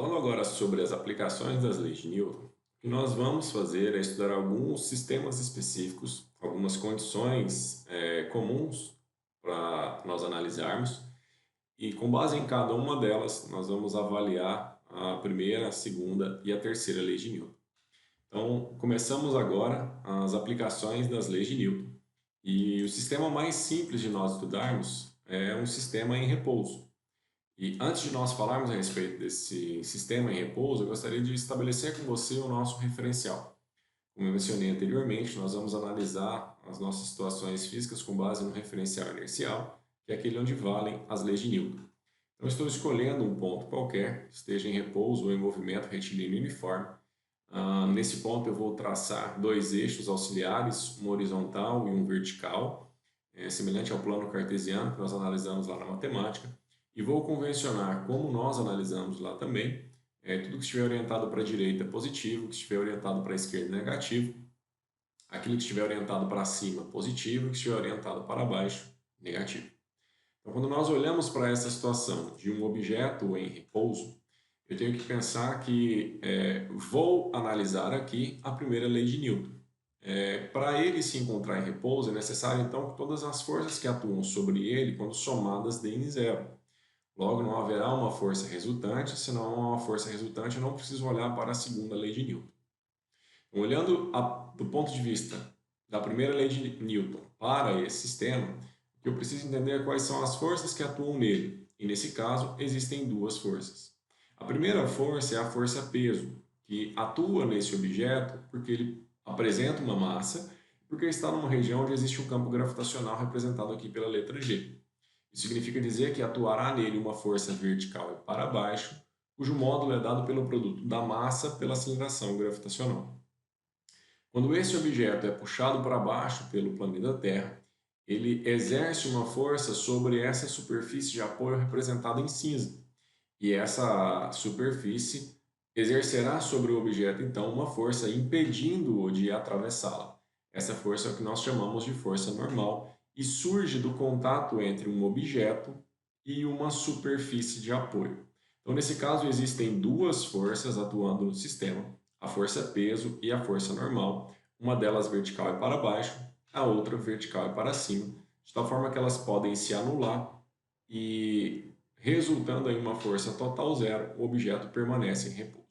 Falando agora sobre as aplicações das leis de Newton, o que nós vamos fazer é estudar alguns sistemas específicos, algumas condições comuns para nós analisarmos, e com base em cada uma delas, nós vamos avaliar a primeira, a segunda e a terceira lei de Newton. Então, começamos agora as aplicações das leis de Newton. E o sistema mais simples de nós estudarmos é um sistema em repouso. E antes de nós falarmos a respeito desse sistema em repouso, eu gostaria de estabelecer com você o nosso referencial. Como eu mencionei anteriormente, nós vamos analisar as nossas situações físicas com base no referencial inercial, que é aquele onde valem as leis de Newton. Então, eu estou escolhendo um ponto qualquer, esteja em repouso ou em movimento retilíneo uniforme. Nesse ponto, eu vou traçar dois eixos auxiliares, um horizontal e um vertical, semelhante ao plano cartesiano que nós analisamos lá na matemática. E vou convencionar, como nós analisamos lá também, tudo que estiver orientado para a direita positivo, que estiver orientado para a esquerda negativo, aquilo que estiver orientado para cima positivo, que estiver orientado para baixo negativo. Então, quando nós olhamos para essa situação de um objeto em repouso, eu tenho que pensar que vou analisar aqui a primeira lei de Newton. Para ele se encontrar em repouso, é necessário então que todas as forças que atuam sobre ele, quando somadas, deem zero. Logo, não haverá uma força resultante, se não há uma força resultante, eu não preciso olhar para a segunda lei de Newton. Então, olhando do ponto de vista da primeira lei de Newton para esse sistema, o que eu preciso entender é quais são as forças que atuam nele. E nesse caso, existem duas forças. A primeira força é a força peso, que atua nesse objeto porque ele apresenta uma massa, porque está numa região onde existe um campo gravitacional representado aqui pela letra G. Isso significa dizer que atuará nele uma força vertical e para baixo, cujo módulo é dado pelo produto da massa pela aceleração gravitacional. Quando esse objeto é puxado para baixo pelo planeta Terra, ele exerce uma força sobre essa superfície de apoio representada em cinza. E essa superfície exercerá sobre o objeto, então, uma força impedindo-o de atravessá-la. Essa força é o que nós chamamos de força normal e surge do contato entre um objeto e uma superfície de apoio. Então, nesse caso, existem duas forças atuando no sistema, a força peso e a força normal, uma delas vertical e para baixo, a outra vertical e para cima, de tal forma que elas podem se anular e, resultando em uma força total zero, o objeto permanece em repouso.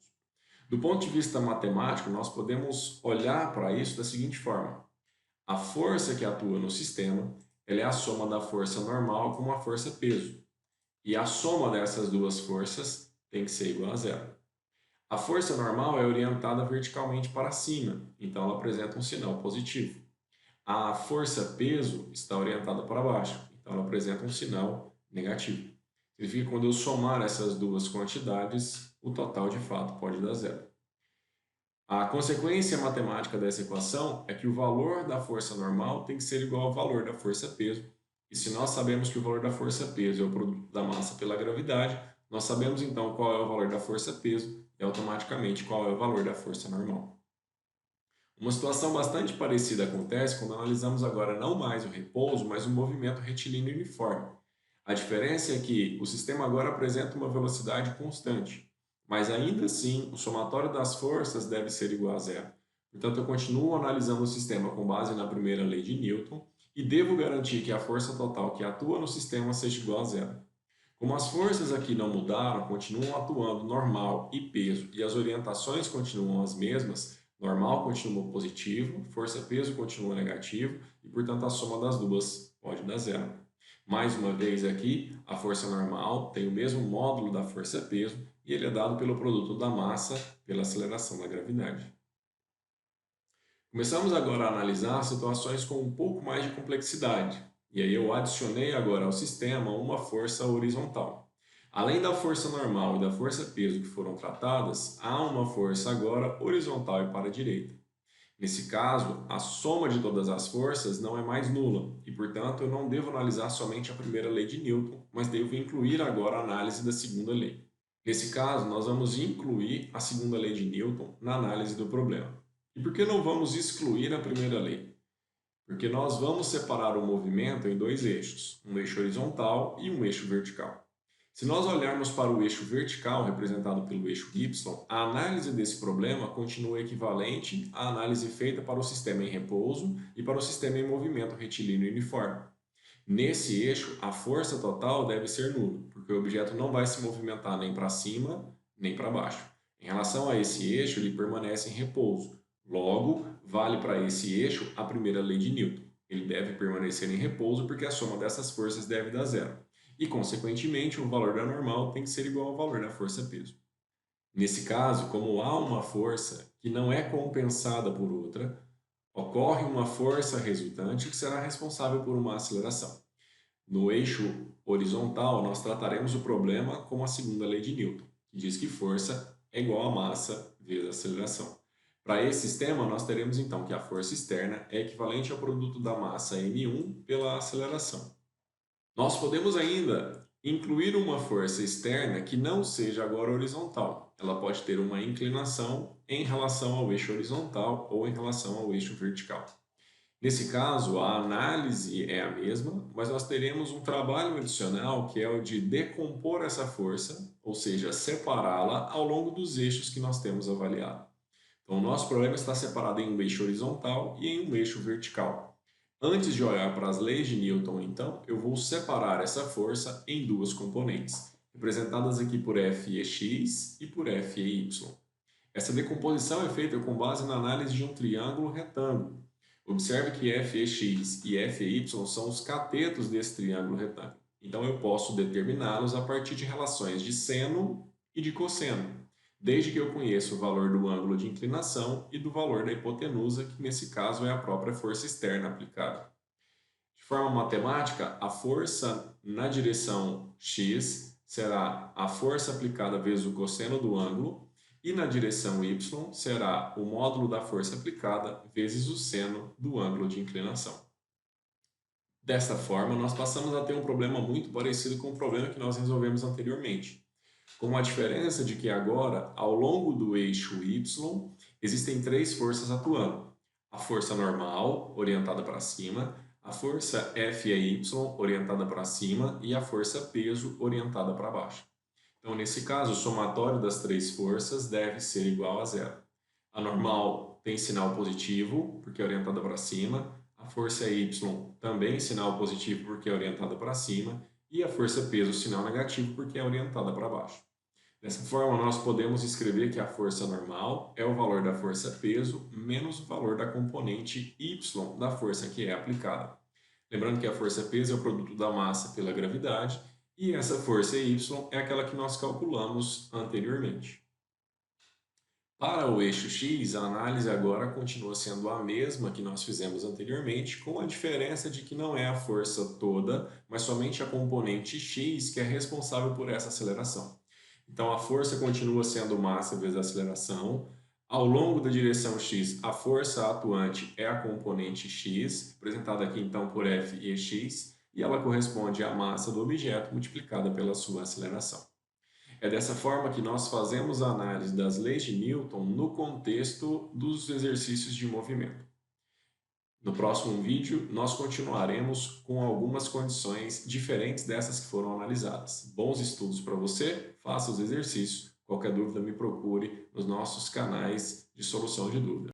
Do ponto de vista matemático, nós podemos olhar para isso da seguinte forma: a força que atua no sistema, ela é a soma da força normal com a força peso. E a soma dessas duas forças tem que ser igual a zero. A força normal é orientada verticalmente para cima, então ela apresenta um sinal positivo. A força peso está orientada para baixo, então ela apresenta um sinal negativo. Significa que quando eu somar essas duas quantidades, o total de fato pode dar zero. A consequência matemática dessa equação é que o valor da força normal tem que ser igual ao valor da força peso. E se nós sabemos que o valor da força peso é o produto da massa pela gravidade, nós sabemos então qual é o valor da força peso e automaticamente qual é o valor da força normal. Uma situação bastante parecida acontece quando analisamos agora não mais o repouso, mas o movimento retilíneo uniforme. A diferença é que o sistema agora apresenta uma velocidade constante, mas ainda assim o somatório das forças deve ser igual a zero. Portanto, eu continuo analisando o sistema com base na primeira lei de Newton e devo garantir que a força total que atua no sistema seja igual a zero. Como as forças aqui não mudaram, continuam atuando normal e peso e as orientações continuam as mesmas, normal continua positivo, força-peso continua negativo e, portanto, a soma das duas pode dar zero. Mais uma vez aqui, a força normal tem o mesmo módulo da força-peso e ele é dado pelo produto da massa pela aceleração da gravidade. Começamos agora a analisar situações com um pouco mais de complexidade, e aí eu adicionei agora ao sistema uma força horizontal. Além da força normal e da força peso que foram tratadas, há uma força agora horizontal e para a direita. Nesse caso, a soma de todas as forças não é mais nula, e portanto eu não devo analisar somente a primeira lei de Newton, mas devo incluir agora a análise da segunda lei. Nesse caso, nós vamos incluir a segunda lei de Newton na análise do problema. E por que não vamos excluir a primeira lei? Porque nós vamos separar o movimento em dois eixos, um eixo horizontal e um eixo vertical. Se nós olharmos para o eixo vertical, representado pelo eixo Y, a análise desse problema continua equivalente à análise feita para o sistema em repouso e para o sistema em movimento retilíneo uniforme. Nesse eixo, a força total deve ser nula, porque o objeto não vai se movimentar nem para cima nem para baixo. Em relação a esse eixo, ele permanece em repouso. Logo, vale para esse eixo a primeira lei de Newton. Ele deve permanecer em repouso porque a soma dessas forças deve dar zero. E, consequentemente, o valor da normal tem que ser igual ao valor da força-peso. Nesse caso, como há uma força que não é compensada por outra, ocorre uma força resultante que será responsável por uma aceleração. No eixo horizontal, nós trataremos o problema com a segunda lei de Newton, que diz que força é igual a massa vezes aceleração. Para esse sistema, nós teremos então que a força externa é equivalente ao produto da massa m1 pela aceleração. Nós podemos ainda incluir uma força externa que não seja agora horizontal. Ela pode ter uma inclinação em relação ao eixo horizontal ou em relação ao eixo vertical. Nesse caso, a análise é a mesma, mas nós teremos um trabalho adicional que é o de decompor essa força, ou seja, separá-la ao longo dos eixos que nós temos avaliado. Então, o nosso problema está separado em um eixo horizontal e em um eixo vertical. Antes de olhar para as leis de Newton, então, eu vou separar essa força em duas componentes, representadas aqui por Fex e por Fey. Essa decomposição é feita com base na análise de um triângulo retângulo. Observe que Fex e Fey são os catetos desse triângulo retângulo. Então, eu posso determiná-los a partir de relações de seno e de cosseno, desde que eu conheça o valor do ângulo de inclinação e do valor da hipotenusa, que nesse caso é a própria força externa aplicada. De forma matemática, a força na direção x será a força aplicada vezes o cosseno do ângulo, e na direção y será o módulo da força aplicada vezes o seno do ângulo de inclinação. Desta forma, nós passamos a ter um problema muito parecido com o problema que nós resolvemos anteriormente, com a diferença de que agora, ao longo do eixo y, existem três forças atuando. A força normal, orientada para cima, a força Fey, orientada para cima, e a força peso, orientada para baixo. Então, nesse caso, o somatório das três forças deve ser igual a zero. A normal tem sinal positivo, porque é orientada para cima. A força Y também sinal positivo, porque é orientada para cima. E a força peso, sinal negativo, porque é orientada para baixo. Dessa forma, nós podemos escrever que a força normal é o valor da força peso menos o valor da componente Y da força que é aplicada. Lembrando que a força peso é o produto da massa pela gravidade, e essa força Y é aquela que nós calculamos anteriormente. Para o eixo X, a análise agora continua sendo a mesma que nós fizemos anteriormente, com a diferença de que não é a força toda, mas somente a componente X que é responsável por essa aceleração. Então, a força continua sendo massa vezes a aceleração. Ao longo da direção X, a força atuante é a componente X, representada aqui então por F e X, e ela corresponde à massa do objeto multiplicada pela sua aceleração. É dessa forma que nós fazemos a análise das leis de Newton no contexto dos exercícios de movimento. No próximo vídeo, nós continuaremos com algumas condições diferentes dessas que foram analisadas. Bons estudos para você, faça os exercícios. Qualquer dúvida, me procure nos nossos canais de solução de dúvidas.